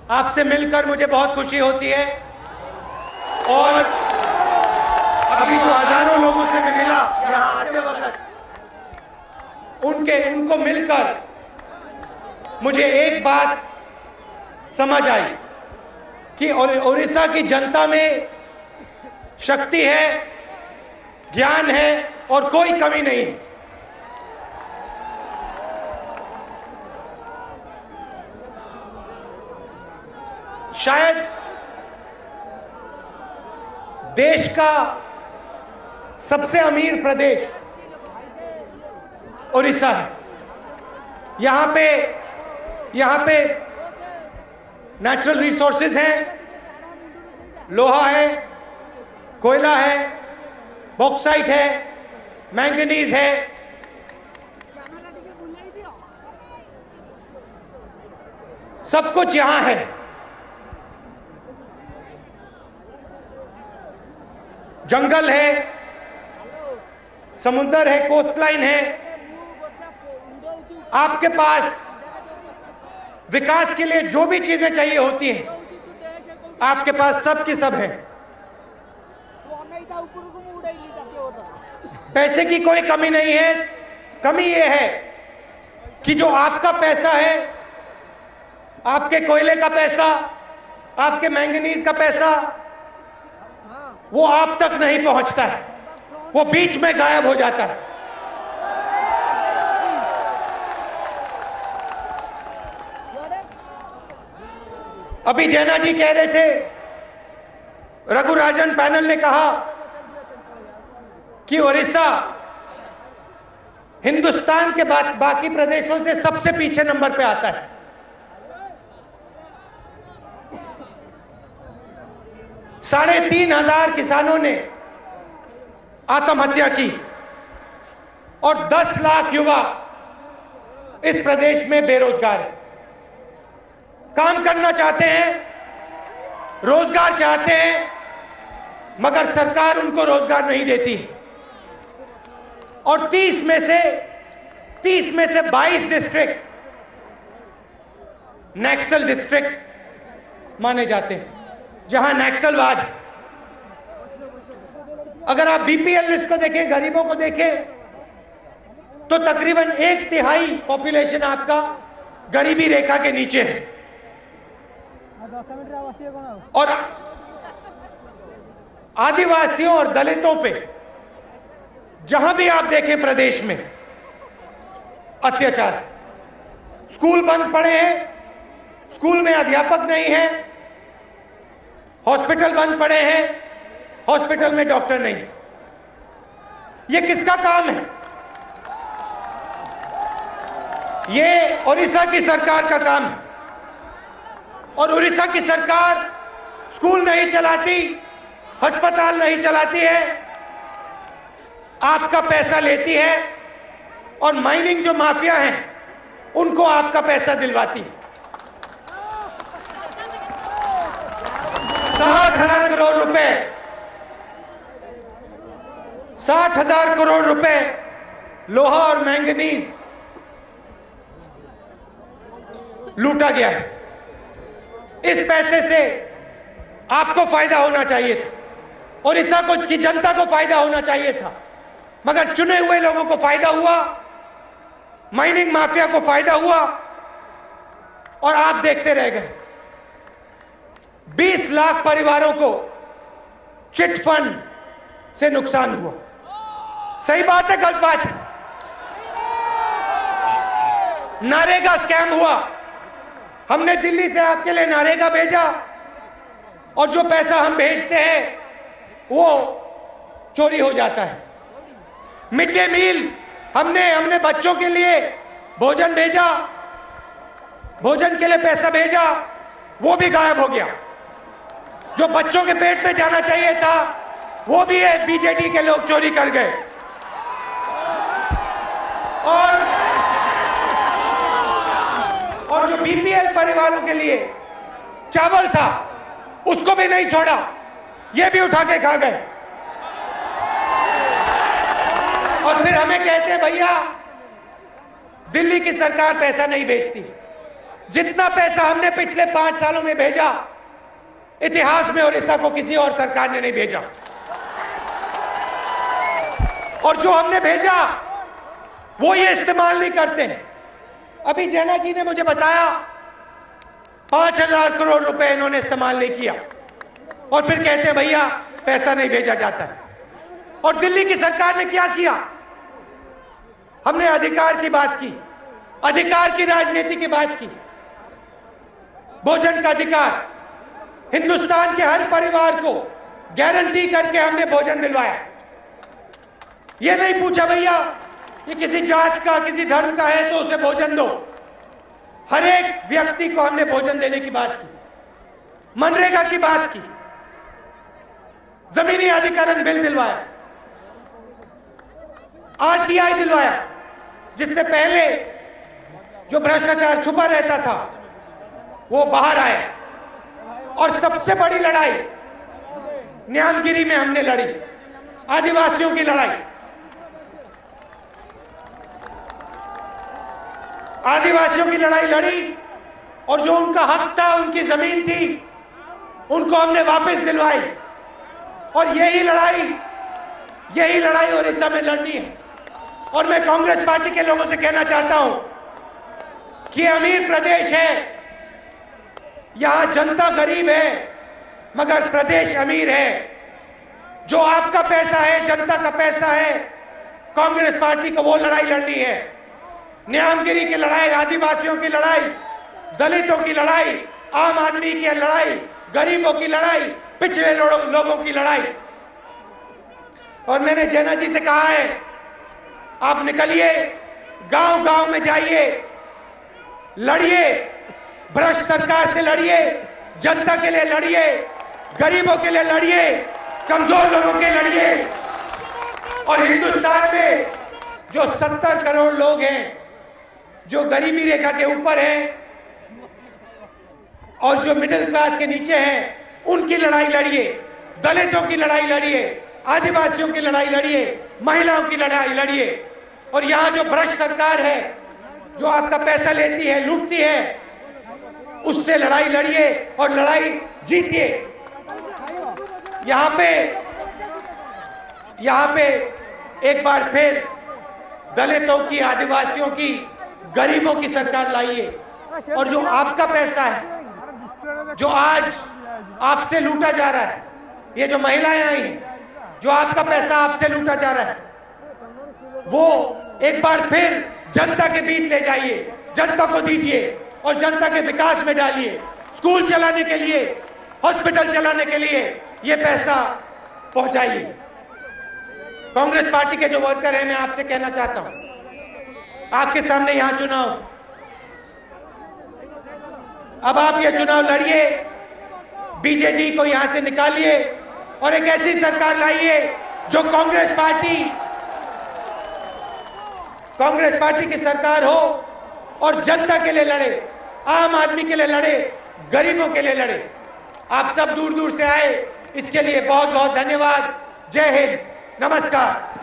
आपसे मिलकर मुझे बहुत खुशी होती है और अभी जो हजारों लोगों से मैं मिला यहाँ आते वक्त उनको मिलकर मुझे एक बात समझ आई कि उड़ीसा की जनता में शक्ति है, ज्ञान है और कोई कमी नहीं है। शायद देश का सबसे अमीर प्रदेश उड़ीसा है। यहां पे नेचुरल रिसोर्सेज हैं, लोहा है, कोयला है, बॉक्साइट है, मैंगनीज है, सब कुछ यहां है। जंगल है, समुद्र है, कोस्टलाइन है। आपके पास विकास के लिए जो भी चीजें चाहिए होती हैं, आपके पास सब की सब है। पैसे की कोई कमी नहीं है। कमी यह है कि जो आपका पैसा है, आपके कोयले का पैसा, आपके मैंगनीज का पैसा, वो आप तक नहीं पहुंचता है, वो बीच में गायब हो जाता है। अभी जैना जी कह रहे थे, रघुराजन पैनल ने कहा कि उड़ीसा हिंदुस्तान के बाकी प्रदेशों से सबसे पीछे नंबर पे आता है। साढ़े 3,000 किसानों ने आत्महत्या की और 10 लाख युवा इस प्रदेश में बेरोजगार है। काम करना चाहते हैं, रोजगार चाहते हैं, मगर सरकार उनको रोजगार नहीं देती। और 30 में से 22 डिस्ट्रिक्ट नक्सल डिस्ट्रिक्ट माने जाते हैं, जहां नक्सलवाद। अगर आप बीपीएल लिस्ट को देखें, गरीबों को देखें, तो तकरीबन 1/3 पॉपुलेशन आपका गरीबी रेखा के नीचे है। और आदिवासियों और दलितों पे जहां भी आप देखें प्रदेश में अत्याचार। स्कूल बंद पड़े हैं, स्कूल में अध्यापक नहीं है, हॉस्पिटल बंद पड़े हैं, हॉस्पिटल में डॉक्टर नहीं। ये किसका काम है? ये उड़ीसा की सरकार का काम है। और उड़ीसा की सरकार स्कूल नहीं चलाती, अस्पताल नहीं चलाती है, आपका पैसा लेती है और माइनिंग जो माफिया हैं उनको आपका पैसा दिलवाती है। 60,000 करोड़ रुपए 60,000 करोड़ रुपए लोहा और मैंगनीज लूटा गया है। इस पैसे से आपको फायदा होना चाहिए था, उड़ीसा की जनता को फायदा होना चाहिए था, मगर चुने हुए लोगों को फायदा हुआ, माइनिंग माफिया को फायदा हुआ और आप देखते रह गए। 20 लाख परिवारों को चिट फंड से नुकसान हुआ। सही बात है, गलत बात है? नरेगा स्कैम हुआ। हमने दिल्ली से आपके लिए नरेगा भेजा और जो पैसा हम भेजते हैं वो चोरी हो जाता है। मिड डे मील हमने बच्चों के लिए भोजन भेजा, भोजन के लिए पैसा भेजा, वो भी गायब हो गया। जो बच्चों के पेट में जाना चाहिए था वो भी है बीजेडी के लोग चोरी कर गए। और जो बीपीएल परिवारों के लिए चावल था उसको भी नहीं छोड़ा, ये भी उठा के खा गए। और फिर हमें कहते हैं भैया दिल्ली की सरकार पैसा नहीं भेजती। जितना पैसा हमने पिछले 5 सालों में भेजा, इतिहास में ओडिशा को किसी और सरकार ने नहीं भेजा। और जो हमने भेजा वो ये इस्तेमाल नहीं करते हैं। अभी जैना जी ने मुझे बताया 5,000 करोड़ रुपए इन्होंने इस्तेमाल नहीं किया और फिर कहते हैं भैया पैसा नहीं भेजा जाता है। और दिल्ली की सरकार ने क्या किया? हमने अधिकार की बात की, अधिकार की राजनीति की बात की। भोजन का अधिकार, हिंदुस्तान के हर परिवार को गारंटी करके हमने भोजन दिलवाया। यह नहीं पूछा भैया ये किसी जात का, किसी धर्म का है तो उसे भोजन दो। हर एक व्यक्ति को हमने भोजन देने की बात की, मनरेगा की बात की, जमीनी अधिग्रहण बिल दिलवाया, आरटीआई दिलवाया, जिससे पहले जो भ्रष्टाचार छुपा रहता था वो बाहर आया। और सबसे बड़ी लड़ाई न्यामगिरी में हमने लड़ी, आदिवासियों की लड़ाई। आदिवासियों की लड़ाई लड़ी और जो उनका हक था, उनकी जमीन थी, उनको हमने वापस दिलवाई। और यही लड़ाई ओडिशा में लड़नी है। और मैं कांग्रेस पार्टी के लोगों से कहना चाहता हूं कि अमीर प्रदेश है, यहां जनता गरीब है मगर प्रदेश अमीर है। जो आपका पैसा है, जनता का पैसा है, कांग्रेस पार्टी को वो लड़ाई लड़नी है। न्यामगिरी की लड़ाई, आदिवासियों की लड़ाई, दलितों की लड़ाई, आम आदमी की लड़ाई, गरीबों की लड़ाई, पिछड़े लोगों की लड़ाई। और मैंने जैना जी से कहा है आप निकलिए, गांव गांव में जाइए, लड़िए, भ्रष्ट सरकार से लड़िए, जनता के लिए लड़िए, गरीबों के लिए लड़िए, कमजोर लोगों के लड़िए। और हिंदुस्तान में जो 70 करोड़ लोग हैं जो गरीबी रेखा के ऊपर हैं और जो मिडिल क्लास के नीचे हैं, उनकी लड़ाई लड़िए, दलितों की लड़ाई लड़िए, आदिवासियों की लड़ाई लड़िए, महिलाओं की लड़ाई लड़िए। और यहां जो भ्रष्ट सरकार है, जो आपका पैसा लेती है, लूटती है, उससे लड़ाई लड़िए और लड़ाई जीतिए। यहां पे एक बार फिर दलितों की, आदिवासियों की, गरीबों की सरकार लाइए। और जो आपका पैसा है, जो आज आपसे लूटा जा रहा है, ये जो महिलाएं आई हैं, जो आपका पैसा आपसे लूटा जा रहा है, वो एक बार फिर जनता के बीच ले जाइए, जनता को दीजिए और जनता के विकास में डालिए। स्कूल चलाने के लिए, हॉस्पिटल चलाने के लिए ये पैसा पहुंचाइए। कांग्रेस पार्टी के जो वर्कर हैं, मैं आपसे कहना चाहता हूं, आपके सामने यहां चुनाव, अब आप ये चुनाव लड़िए, बीजेडी को यहां से निकालिए और एक ऐसी सरकार लाइए जो कांग्रेस पार्टी की सरकार हो और जनता के लिए लड़े, आम आदमी के लिए लड़े, गरीबों के लिए लड़े। आप सब दूर दूर से आए, इसके लिए बहुत बहुत धन्यवाद। जय हिंद, नमस्कार।